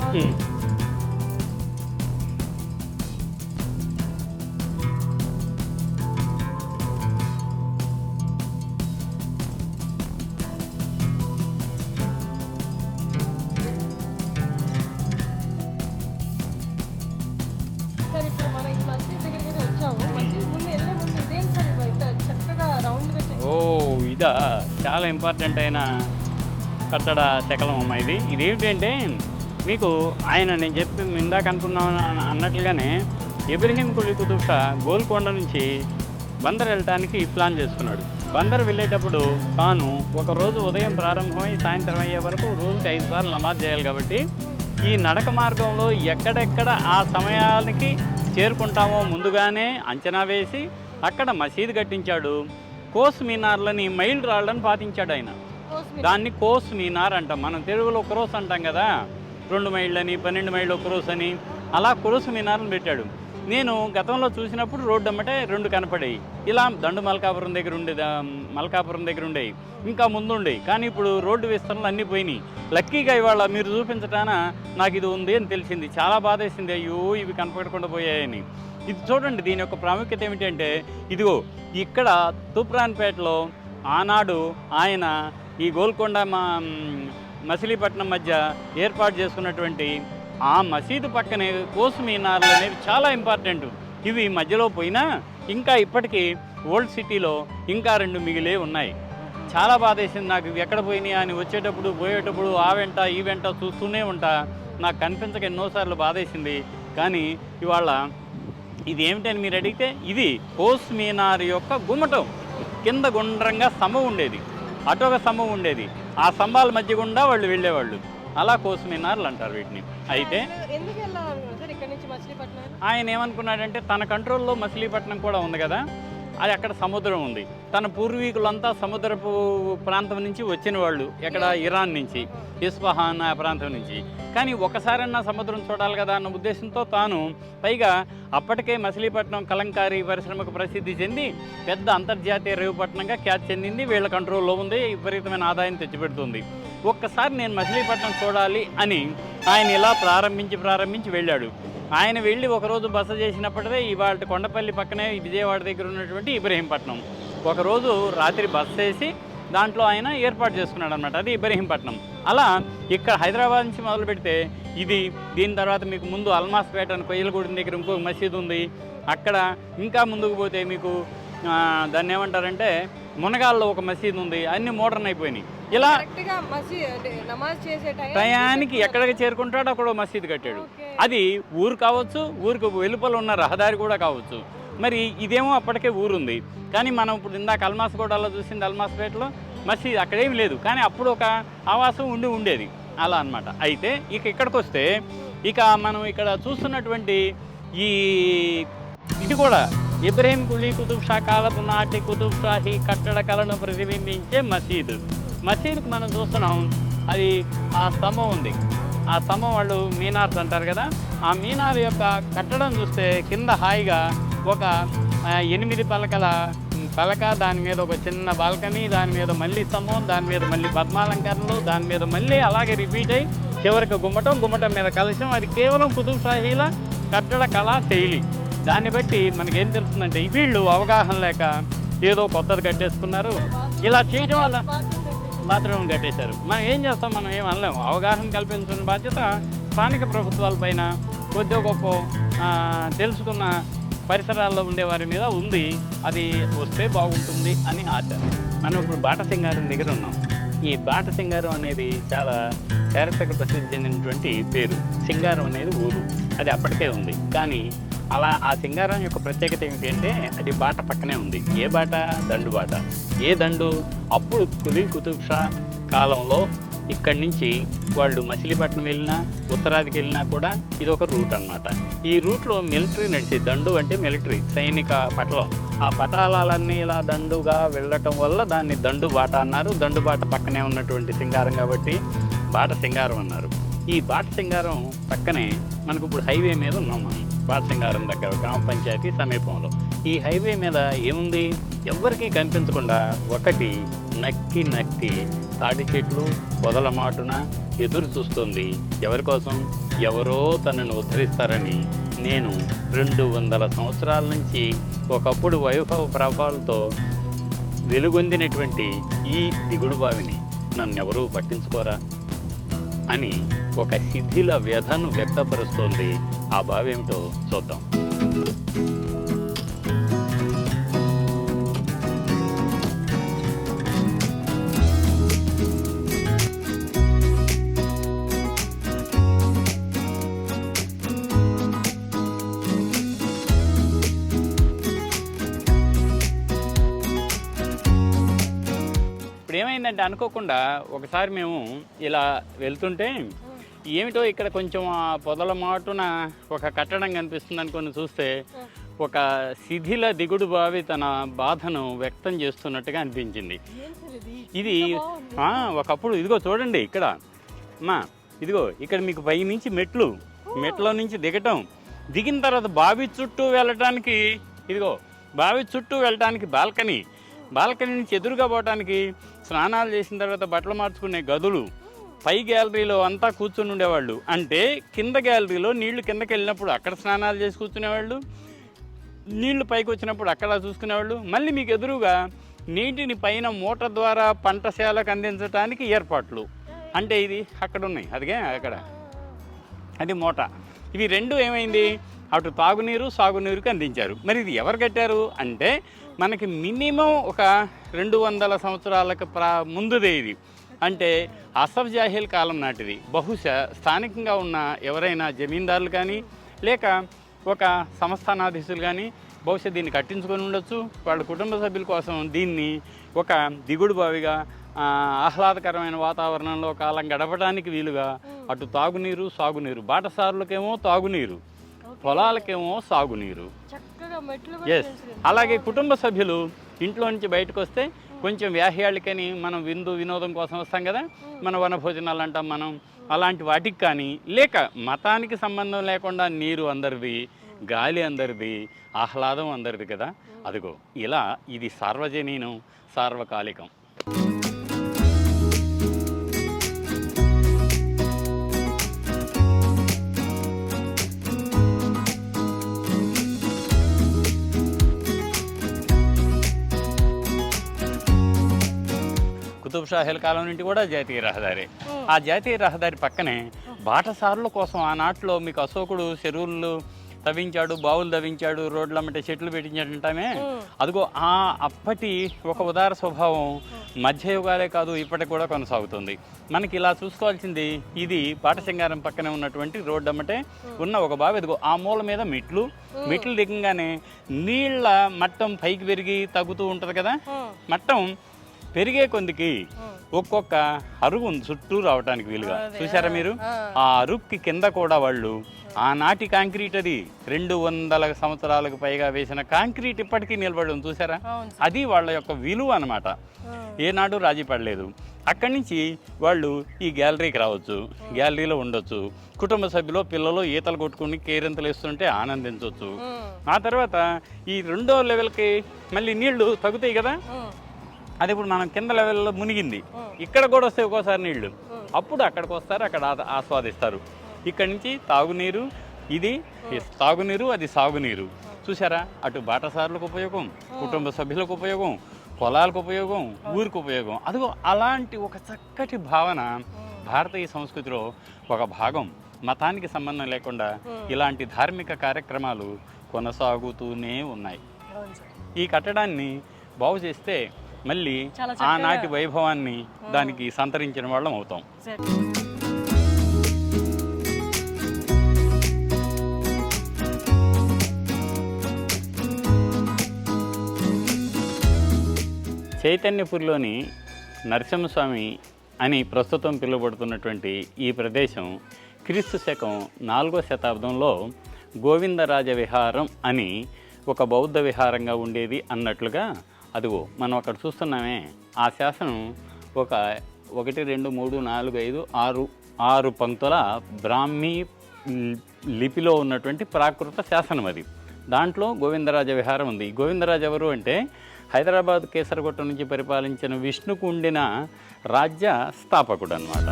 చాలా ఇంపార్టెంట్ అయిన కట్టడ శకలం అమ్మ ఇది. ఇదేమిటంటే మీకు ఆయన నేను చెప్పి ఇందాక అనుకున్నాను అన్నట్లుగానే ఇబ్రహీం కులీ కుతుబ్ షా గోల్కొండ నుంచి బందర్ వెళ్ళటానికి ప్లాన్ చేసుకున్నాడు. బందర్ వెళ్ళేటప్పుడు తాను ఒకరోజు ఉదయం ప్రారంభమై సాయంత్రం అయ్యే వరకు రోజుకి 5 సార్లు నమాజ్ చేయాలి. కాబట్టి ఈ నడక మార్గంలో ఎక్కడెక్కడ ఆ సమయానికి చేరుకుంటామో ముందుగానే అంచనా వేసి అక్కడ మసీదు కట్టించాడు. కోస్ మీనార్లని మైల్ రాళ్ళని పాటించాడు ఆయన. దాన్ని కోస్ మీనార్ అంటాం. మనం తెలుగులో క్రోస్ అంటాం కదా, 2 మైళ్ళని 12 మైళ్ళు క్రోస్ అని, అలా క్రోస్ మీనార్ని పెట్టాడు. నేను గతంలో చూసినప్పుడు రోడ్డు అమ్మటే 2 కనపడేవి. ఇలా దండు మల్కాపురం దగ్గర ఉండేవి, ఇంకా ముందు ఉండేవి. కానీ ఇప్పుడు రోడ్డు విస్తరణలు అన్నీ పోయినాయి. లక్కీగా ఇవాళ మీరు చూపించటాన నాకు ఇది ఉంది అని తెలిసింది. చాలా బాధేసింది, అయ్యో ఇవి కనపడకుండా పోయాయని. ఇది చూడండి, దీని యొక్క ప్రాముఖ్యత ఏమిటంటే ఇదిగో ఇక్కడ తూప్రాన్పేటలో ఆనాడు ఆయన ఈ గోల్కొండ మచిలీపట్నం మధ్య ఏర్పాటు చేసుకున్నటువంటి ఆ మసీదు పక్కనే కోసు మీనార్లు అనేవి చాలా ఇంపార్టెంట్. ఇవి మధ్యలో పోయినా ఇంకా ఇప్పటికీ ఓల్డ్ సిటీలో ఇంకా 2 మిగిలే ఉన్నాయి. చాలా బాధేసింది నాకు, ఇవి ఎక్కడ పోయినాయి అని వచ్చేటప్పుడు పోయేటప్పుడు ఆ వెంట ఈ వెంట చూస్తూనే ఉంటా. నాకు కనిపించక ఎన్నోసార్లు బాధేసింది. కానీ ఇవాళ ఇది ఏమిటని మీరు అడిగితే ఇది కోస్ మీనార్ యొక్క గుమ్మటం. కింద గుండ్రంగా స్తంభం ఉండేది, అటు ఒక స్తంభం ఉండేది. ఆ స్తంభాల మధ్య గుండా వాళ్ళు వెళ్ళేవాళ్ళు. అలా కోస్ మీనార్లు అంటారు వీటిని. అయితే ఆయన ఏమనుకున్నాడంటే తన కంట్రోల్లో మచిలీపట్నం కూడా ఉంది కదా, అది అక్కడ సముద్రం ఉంది. తన పూర్వీకులంతా సముద్రపు ప్రాంతం నుంచి వచ్చిన వాళ్ళు, ఎక్కడ ఇరాన్ నుంచి, ఇస్ఫహాన్ ఆ ప్రాంతం నుంచి. కానీ ఒకసారన్నా సముద్రం చూడాలి కదా అన్న ఉద్దేశంతో తాను, పైగా అప్పటికే మచిలీపట్నం కలంకారీ పరిశ్రమకు ప్రసిద్ధి చెంది పెద్ద అంతర్జాతీయ రేవు పట్టణంగా ఖ్యాతి చెందింది. వీళ్ళ కంట్రోల్లో ఉంది, విపరీతమైన ఆదాయం తెచ్చిపెడుతుంది. ఒక్కసారి నేను మచిలీపట్నం చూడాలి అని ఆయన ఇలా ప్రారంభించి వెళ్ళాడు. ఆయన వెళ్ళి ఒకరోజు బస చేసినప్పటిదే ఇవాళ కొండపల్లి పక్కనే విజయవాడ దగ్గర ఉన్నటువంటి ఇబ్రహీంపట్నం ఒకరోజు రాత్రి బస చేసి దాంట్లో ఆయన ఏర్పాటు చేసుకున్నాడు అనమాట. అది ఇబ్రహీంపట్నం. అలా ఇక్కడ హైదరాబాద్ నుంచి మొదలు పెడితే ఇది, దీని తర్వాత మీకు ముందు అల్మాస్పేట అని కొయ్యలగూడెం దగ్గర ఇంకొక మసీదు ఉంది. అక్కడ ఇంకా ముందుకు పోతే మీకు దాన్ని ఏమంటారంటే మునగాల్లో ఒక మసీదు ఉంది. అన్ని మోడర్న్ అయిపోయినాయి. ఇలా టయానికి ఎక్కడికి చేరుకుంటాడో అక్కడ మసీదు కట్టాడు. అది ఊరు కావచ్చు, ఊరికి వెలుపల ఉన్న రహదారి కూడా కావచ్చు. మరి ఇదేమో అప్పటికే ఊరుంది. కానీ మనం ఇప్పుడు ఇందాక అల్మాస్గూడలో చూసింది అల్మాస్పేటలో మసీదు అక్కడేమి లేదు, కానీ అప్పుడు ఒక ఆవాసం ఉండేది అలా అన్నమాట. అయితే ఇక్కడికి వస్తే ఇక మనం ఇక్కడ చూస్తున్నటువంటి ఇది కూడా ఇబ్రహీం కులీ కుతుబ్ షా కాలపు నాటి కుతుబ్ షాహీ కట్టడ కళను ప్రతిబింబించే మసీదు. మసీదుకు మనం చూస్తున్నాం, అది ఆ స్తంభం ఉంది. ఆ స్తంభం వాళ్ళు మీనార్స్ అంటారు కదా, ఆ మీనార్ యొక్క కట్టడం చూస్తే కింద హాయిగా ఒక 8 పలక, దాని మీద ఒక చిన్న బాల్కనీ, దాని మీద మళ్ళీ స్తంభం, దాని మీద మళ్ళీ పద్మాలంకరణలు, దాని మీద మళ్ళీ అలాగే రిపీట్ అయ్యి చివరికి గుమ్మటం మీద కలశం. అది కేవలం కుతుబ్ షాహీల కట్టడ కళా శైలి. దాన్ని బట్టి మనకేం తెలుస్తుందంటే వీళ్ళు అవగాహన లేక ఏదో కొత్తది కట్టేసుకున్నారు. ఇలా చేయడం వల్ల బాత్రూమ్ కట్టేశారు. మనం ఏం చేస్తాం, మనం ఏం అనలేము. అవగాహన కల్పించిన బాధ్యత స్థానిక ప్రభుత్వాలపైన, కొద్దిగా గొప్ప తెలుసుకున్న పరిసరాల్లో ఉండే వారి మీద ఉంది. అది వస్తే బాగుంటుంది అని ఆశ. మనం ఇప్పుడు బాట సింగారం దగ్గర ఉన్నాం. ఈ బాట సింగారం అనేది చాలా చారిత్రక ప్రసిద్ధి చెందినటువంటి పేరు. సింగారం అనేది ఊరు, అది అప్పటికే ఉంది. కానీ అలా ఆ సింగారం యొక్క ప్రత్యేకత ఏమిటి అంటే అది బాట పక్కనే ఉంది. ఏ బాట? దండు బాట. ఏ దండు? అప్పుడు కులీ కుతుబ్ షా కాలంలో ఇక్కడి నుంచి వాళ్ళు మచిలీపట్నం వెళ్ళినా, ఉత్తరాదికి వెళ్ళినా కూడా ఇది ఒక రూట్ అన్నమాట. ఈ రూట్లో మిలిటరీ నడిచి, దండు అంటే మిలిటరీ సైనిక పటలం. ఆ పటాలన్నీ ఇలా దండుగా వెళ్ళటం వల్ల దాన్ని దండు బాట అన్నారు. దండు బాట పక్కనే ఉన్నటువంటి సింగారం కాబట్టి బాట సింగారం అన్నారు. ఈ బాట సింగారం పక్కనే మనకు ఇప్పుడు హైవే మీద ఉన్నాం మనం. బాట సింగారం దగ్గర గ్రామ పంచాయతీ సమీపంలో. ఈ హైవే మీద ఏముంది? ఎవ్వరికీ కనిపించకుండా ఒకటి నక్కి తాటి చెట్లు పొదల మాటున ఎదురు చూస్తుంది. ఎవరి కోసం? ఎవరో తనను ఉద్ధరిస్తారని. నేను 200 సంవత్సరాల నుంచి ఒకప్పుడు వైభవ ప్రభావాలతో వెలుగొందినటువంటి ఈ దిగుడు బావిని నన్నెవరూ పట్టించుకోరా అని ఒక శిథిల వ్యధను వ్యక్తపరుస్తోంది. ఆ బావి ఏమిటో చూద్దాం. ఇప్పుడు ఏమైందంటే అనుకోకుండా ఒకసారి మేము ఇలా వెళ్తుంటే ఏమిటో ఇక్కడ కొంచెం ఆ పొదల మాటున ఒక కట్టడం కనిపిస్తుంది అనుకొని చూస్తే ఒక శిథిల దిగుడు బావి తన బాధను వ్యక్తం చేస్తున్నట్టుగా అనిపించింది. ఇది ఒకప్పుడు ఇదిగో చూడండి ఇక్కడ అమ్మా, ఇదిగో ఇక్కడ మీకు పై నుంచి మెట్ల నుంచి దిగిన తర్వాత బావి చుట్టూ వెళ్ళటానికి ఇదిగో బావి చుట్టూ వెళ్ళటానికి బాల్కనీ నుంచి ఎదురుగా పోవటానికి స్నానాలు చేసిన తర్వాత బట్టలు మార్చుకునే గదులు, పై గ్యాలరీలో అంతా కూర్చుని ఉండేవాళ్ళు. అంటే కింద గ్యాలరీలో నీళ్లు కిందకి వెళ్ళినప్పుడు అక్కడ స్నానాలు చేసి కూర్చునేవాళ్ళు, నీళ్లు పైకి వచ్చినప్పుడు అక్కడ చూసుకునేవాళ్ళు. మళ్ళీ మీకు ఎదురుగా నీటిని పైన మోటార్ ద్వారా పంటశాలకు అందించడానికి ఏర్పాట్లు. అంటే ఇది అక్కడ ఉన్నాయి, అదిగే అక్కడ అది మోట. ఇవి రెండు ఏమైంది, అటు తాగునీరు సాగునీరుకి అందించారు. మరి ఇది ఎవరు కట్టారు అంటే మనకి మినిమం ఒక 200 సంవత్సరాలకు ముందుదే ఇది. అంటే అసఫ్ జాహీల్ కాలం నాటిది. బహుశా స్థానికంగా ఉన్న ఎవరైనా జమీందారులు కానీ లేక ఒక సంస్థానాధీశులు కానీ బహుశా దీన్ని కట్టించుకొని ఉండొచ్చు. వాళ్ళ కుటుంబ సభ్యుల కోసం దీన్ని ఒక దిగుడు బావిగా ఆహ్లాదకరమైన వాతావరణంలో కాలం గడపడానికి వీలుగా అటు తాగునీరు సాగునీరు, బాటసారులకేమో తాగునీరు, పొలాలకేమో సాగునీరు. ఎస్, అలాగే కుటుంబ సభ్యులు ఇంట్లో నుంచి బయటకు వస్తే కొంచెం వ్యాహ్యాళ్ళకని మనం వినోదం కోసం వస్తాం కదా, మన వనభోజనాలు అంటాం మనం, అలాంటి వాటికి కానీ లేక మతానికి సంబంధం లేకుండా నీరు అందరిది, గాలి అందరిది, ఆహ్లాదం అందరిది కదా. అదిగో ఇలా ఇది సార్వజనీనం, సార్వకాలికం. కుతుబ్ షాహీల కాలం నుండి కూడా జాతీయ రహదారి. ఆ జాతీయ రహదారి పక్కనే బాటసారుల కోసం ఆనాట్లో మీకు అశోకుడు చెరువులు తవ్వించాడు, బావులు తవ్వించాడు, రోడ్లమ్మటే చెట్లు పెట్టించాడంటామే. అదిగో ఆ అప్పటి ఒక ఉదార స్వభావం మధ్యయుగాలే కాదు ఇప్పటికి కూడా కొనసాగుతుంది. మనకి ఇలా చూసుకోవాల్సింది ఇది బాటసింగారం పక్కనే ఉన్నటువంటి రోడ్డు అమ్మటే ఉన్న ఒక బావి. అదిగో ఆ మూల మీద మెట్లు దిగంగానే నీళ్ల మట్టం పైకి పెరిగి తగ్గుతూ ఉంటుంది కదా. మట్టం పెరిగే కొందికి ఒక్కొక్క అరుగు చుట్టూ రావడానికి వీలుగా చూసారా మీరు. ఆ అరుగుకి కింద కూడా వాళ్ళు ఆనాటి కాంక్రీట్, అది 200 సంవత్సరాలకు పైగా వేసిన కాంక్రీట్ ఇప్పటికీ నిలబడి ఉంది చూసారా. అది వాళ్ళ యొక్క విలువ అన్నమాట, ఏనాడు రాజీ పడలేదు. అక్కడి నుంచి వాళ్ళు ఈ గ్యాలరీకి రావచ్చు, గ్యాలరీలో ఉండొచ్చు, కుటుంబ సభ్యులు పిల్లలు ఈతలు కొట్టుకుని కేరింతలు వేస్తుంటే ఆనందించవచ్చు. ఆ తర్వాత ఈ 2వ లెవెల్కి మళ్ళీ నీళ్లు తగ్గుతాయి కదా. అది ఇప్పుడు మనం కింద లెవెల్లో మునిగింది, ఇక్కడ కూడా వస్తాయి ఒక్కోసారి నీళ్లు, అప్పుడు అక్కడికి వస్తారు, అక్కడ ఆస్వాదిస్తారు. ఇక్కడి నుంచి తాగునీరు, ఇది తాగునీరు, అది సాగునీరు. చూసారా, అటు బాటసారులకు ఉపయోగం, కుటుంబ సభ్యులకు ఉపయోగం, పొలాలకు ఉపయోగం, ఊరికి ఉపయోగం. అదిగో అలాంటి ఒక చక్కటి భావన భారతీయ సంస్కృతిలో ఒక భాగం. మతానికి సంబంధం లేకుండా ఇలాంటి ధార్మిక కార్యక్రమాలు కొనసాగుతూనే ఉన్నాయి. ఈ కట్టడాన్ని బాగు చేస్తే మళ్ళీ ఆనాటి వైభవాన్ని దానికి సంతరించిన వాళ్ళం అవుతాం. చైతన్యపూర్లోని నరసింహస్వామి అని ప్రస్తుతం పిలువబడుతున్నటువంటి ఈ ప్రదేశం క్రీస్తు శకం 4వ శతాబ్దంలో గోవిందరాజ విహారం అని ఒక బౌద్ధ విహారంగా ఉండేది అన్నట్లుగా. అదిగో మనం అక్కడ చూస్తున్నామే, ఆ శాసనం ఒక 1 2 3 4 5 6 పంక్తుల బ్రాహ్మీ లిపిలో ఉన్నటువంటి ప్రాకృత శాసనం. అది దాంట్లో గోవిందరాజ విహారం ఉంది. గోవిందరాజు ఎవరు అంటే హైదరాబాద్ కేసరగొట్ట నుంచి పరిపాలించిన విష్ణుకు ఉండిన రాజ్య స్థాపకుడు అన్నమాట.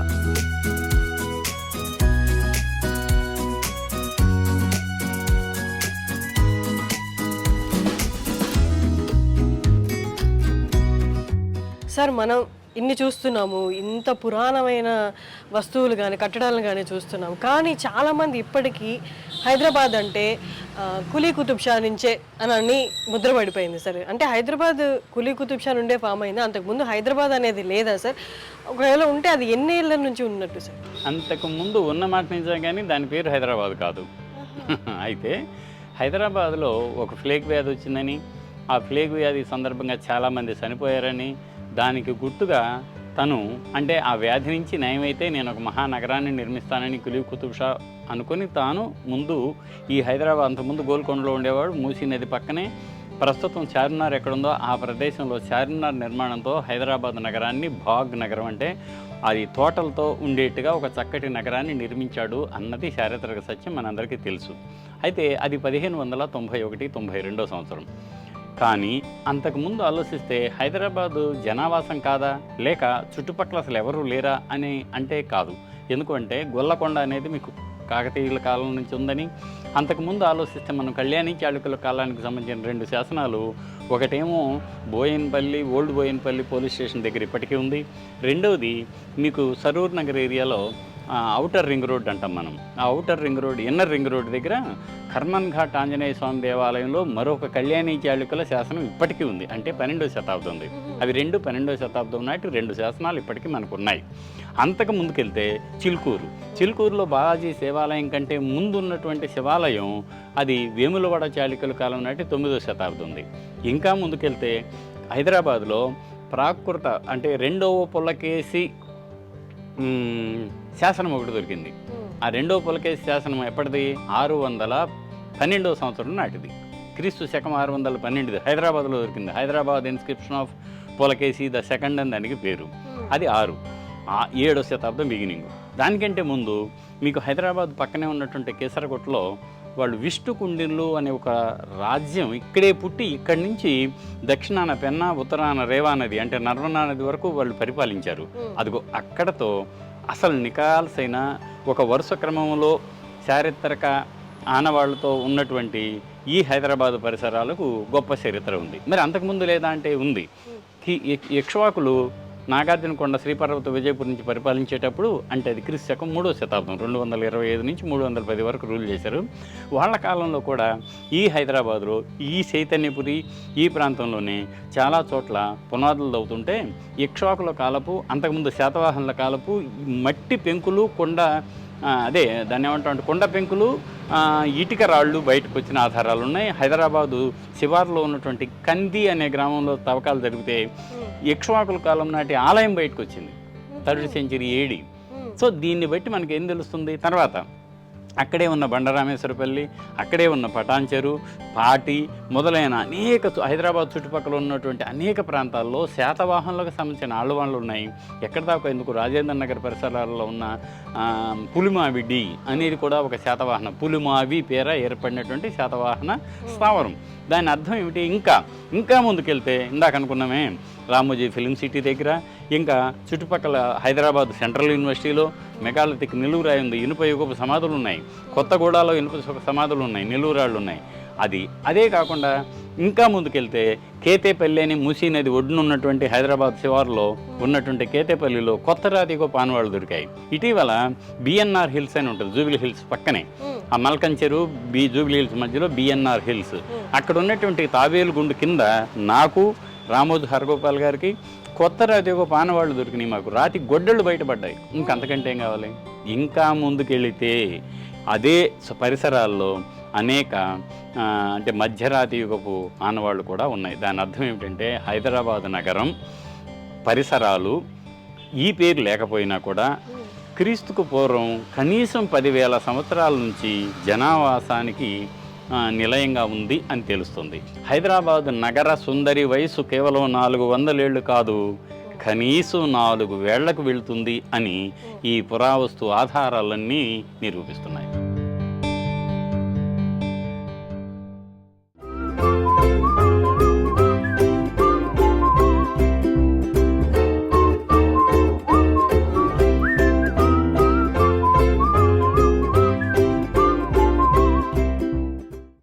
సార్, మనం ఇన్ని చూస్తున్నాము, ఇంత పురాణమైన వస్తువులు కానీ కట్టడాలను కానీ చూస్తున్నాము, కానీ చాలామంది ఇప్పటికీ హైదరాబాద్ అంటే కులీ కుతుబ్ షా నుంచే అని ముద్రపడిపోయింది సార్. అంటే హైదరాబాద్ కులీ కుతుబ్ షా నుండే ఫామ్ అయింది, అంతకుముందు హైదరాబాద్ అనేది లేదా సార్? ఒకవేళ ఉంటే అది ఎన్ని ఏళ్ళ నుంచి ఉన్నట్టు సార్?
అంతకుముందు ఉన్న మాట నిజం, కానీ దాని పేరు హైదరాబాద్ కాదు. అయితే హైదరాబాద్లో ఒక ప్లేగ్ వ్యాధి వచ్చిందని, ఆ ప్లేగ్ వ్యాధి సందర్భంగా చాలామంది చనిపోయారని, దానికి గుర్తుగా తను అంటే ఆ వ్యాధి నుంచి నయమైతే నేను ఒక మహానగరాన్ని నిర్మిస్తానని కులీ కుతుబ్ షా అనుకుని తాను ముందు ఈ హైదరాబాద్ అంతకుముందు గోల్కొండలో ఉండేవాడు, మూసీ నది పక్కనే. ప్రస్తుతం చార్మినార్ ఎక్కడుందో ఆ ప్రదేశంలో చార్మినార్ నిర్మాణంతో హైదరాబాద్ నగరాన్ని బాగ్ నగరం అంటే అది తోటలతో ఉండేట్టుగా ఒక చక్కటి నగరాన్ని నిర్మించాడు అన్నది చారిత్రక సత్యం మనందరికీ తెలుసు. అయితే అది 1591-92 సంవత్సరం. కానీ అంతకుముందు ఆలోచిస్తే హైదరాబాదు జనావాసం కాదా, లేక చుట్టుపక్కల అసలు ఎవరు లేరా అని అంటే కాదు. ఎందుకంటే గొల్లకొండ అనేది మీకు కాకతీయుల కాలం నుంచి ఉందని. అంతకుముందు ఆలోచిస్తే మనం కళ్యాణి చాళుక్యుల కాలానికి సంబంధించిన 2 శాసనాలు, ఒకటేమో Bowenpally, old Bowenpally police station దగ్గర ఇప్పటికీ ఉంది. రెండవది మీకు సరూర్ నగర్ ఏరియాలో ఔటర్ రింగ్ రోడ్ అంటాం మనం. ఆ outer ring road, inner ring road దగ్గర కర్మన్ ఘాట్ ఆంజనేయ స్వామి దేవాలయంలో మరొక కళ్యాణి చాళుక్యుల శాసనం ఇప్పటికీ ఉంది. అంటే 12వ శతాబ్దం ఉంది. అవి 12వ శతాబ్దం నాటి 2 శాసనాలు ఇప్పటికీ మనకు ఉన్నాయి. అంతకు ముందుకెళ్తే చిలుకూరులో బాలాజీ శివాలయం కంటే ముందు ఉన్నటువంటి శివాలయం అది వేములవాడ చాళుక్యుల కాలం నాటి 9వ శతాబ్దం ఉంది. ఇంకా ముందుకెళ్తే హైదరాబాద్లో ప్రాకృత అంటే 2వ పులకేసి శాసనం ఒకటి దొరికింది. ఆ 2వ పులకేసి శాసనం ఎప్పటిది? 612వ సంవత్సరం నాటిది. క్రీస్తు శకం 612 హైదరాబాద్లో దొరికింది. Hyderabad inscription of Pulakeshi the second అని దానికి పేరు. అది 7వ శతాబ్దం బిగినింగ్. దానికంటే ముందు మీకు హైదరాబాద్ పక్కనే ఉన్నటువంటి కేసరగొట్టలో వాళ్ళు విష్ణుకుండిన్లు అనే ఒక రాజ్యం ఇక్కడే పుట్టి ఇక్కడి నుంచి దక్షిణాన పెన్నా, ఉత్తరాన రేవా నది అంటే నర్మదా నది వరకు వాళ్ళు పరిపాలించారు. అదిగో అక్కడతో అసలు నికాల్సైన ఒక వరుస క్రమంలో చారిత్రక ఆనవాళ్లతో ఉన్నటువంటి ఈ హైదరాబాదు పరిసరాలకు గొప్ప చరిత్ర ఉంది. మరి అంతకుముందు లేదా అంటే ఉంది. ఇక్ష్వాకులు నాగార్జునకొండ శ్రీపర్వత విజయపూర్ నుంచి పరిపాలించేటప్పుడు, అంటే అది క్రీస్తు శకం 3వ శతాబ్దం 225 నుంచి 310 వరకు రూల్ చేశారు. వాళ్ళ కాలంలో కూడా ఈ హైదరాబాదులో ఈ చైతన్యపురి ఈ ప్రాంతంలోనే చాలా చోట్ల పునాదులు తవ్వుతుంటే ఇక్ష్వాకుల కాలపు, అంతకుముందు శాతవాహనుల కాలపు మట్టి పెంకులు, అదే దాన్ని ఏమంటామంటే కొండ పెంకులు, ఇటుక రాళ్ళు బయటకు వచ్చిన ఆధారాలు ఉన్నాయి. హైదరాబాదు శివార్లో ఉన్నటువంటి కంది అనే గ్రామంలో తవ్వకాలు జరిగితే ఇక్ష్వాకుల కాలం నాటి ఆలయం బయటకు వచ్చింది, 3rd సెంచరీ AD. సో దీన్ని బట్టి మనకి ఏం తెలుస్తుంది? తర్వాత అక్కడే ఉన్న బండరామేశ్వరపల్లి, అక్కడే ఉన్న పటాన్చెరు, పాటి మొదలైన అనేక హైదరాబాద్ చుట్టుపక్కల ఉన్నటువంటి అనేక ప్రాంతాల్లో శాతవాహనులకు సంబంధించిన ఆళ్ళవాళ్ళు ఉన్నాయి. ఎక్కడ దాకా ఎందుకు రాజేంద్ర నగర్ పరిసరాల్లో ఉన్న పులిమావి డి అనేది కూడా ఒక శాతవాహన, పులిమావి పేర ఏర్పడినటువంటి శాతవాహన స్థావరం. దాని అర్థం ఏమిటి? ఇంకా ముందుకెళ్తే ఇందాక అనుకున్నామే రామోజీ ఫిలిం సిటీ దగ్గర, ఇంకా చుట్టుపక్కల హైదరాబాద్ సెంట్రల్ యూనివర్సిటీలో మెగాలిథిక్ నిలువురాయి ఉంది, ఇనుప యుగపు సమాధులు ఉన్నాయి. కొత్తగూడలో ఇనుప సమాధులు ఉన్నాయి, నిలువురాళ్ళు ఉన్నాయి. అదే కాకుండా ఇంకా ముందుకెళ్తే కేతేపల్లి అని మూసీ నది ఒడ్డున ఉన్నటువంటి హైదరాబాద్ శివారులో ఉన్నటువంటి కేతేపల్లిలో కొత్త రాతిగో పానవాళ్ళు దొరికాయి. ఇటీవల BNR హిల్స్ అని ఉంటుంది, జూబిలీ హిల్స్ పక్కనే, ఆ మల్కంచెరు జూబిలీ హిల్స్ మధ్యలో BNR హిల్స్. అక్కడ ఉన్నటువంటి తాబేలు గుండు కింద నాకు, రామోజు హరగోపాల్ గారికి కొత్త రాతిగో పానవాళ్ళు దొరికినాయి. మాకు రాతి గొడ్డళ్ళు బయటపడ్డాయి. ఇంకంతకంటే ఏం కావాలి? ఇంకా ముందుకెళితే అదే పరిసరాల్లో అనేక అంటే మధ్యరాతి యుగపు ఆనవాళ్ళు కూడా ఉన్నాయి. దాని అర్థం ఏమిటంటే హైదరాబాద్ నగరం పరిసరాలు ఈ పేరు లేకపోయినా కూడా క్రీస్తుకు పూర్వం కనీసం 10,000 సంవత్సరాల నుంచి జనావాసానికి నిలయంగా ఉంది అని తెలుస్తుంది. హైదరాబాద్ నగర సుందరి వయసు కేవలం 400 ఏళ్ళు కాదు, కనీసం 4 వేళ్లకు వెళ్తుంది అని ఈ పురావస్తు ఆధారాలన్నీ నిరూపిస్తున్నాయి.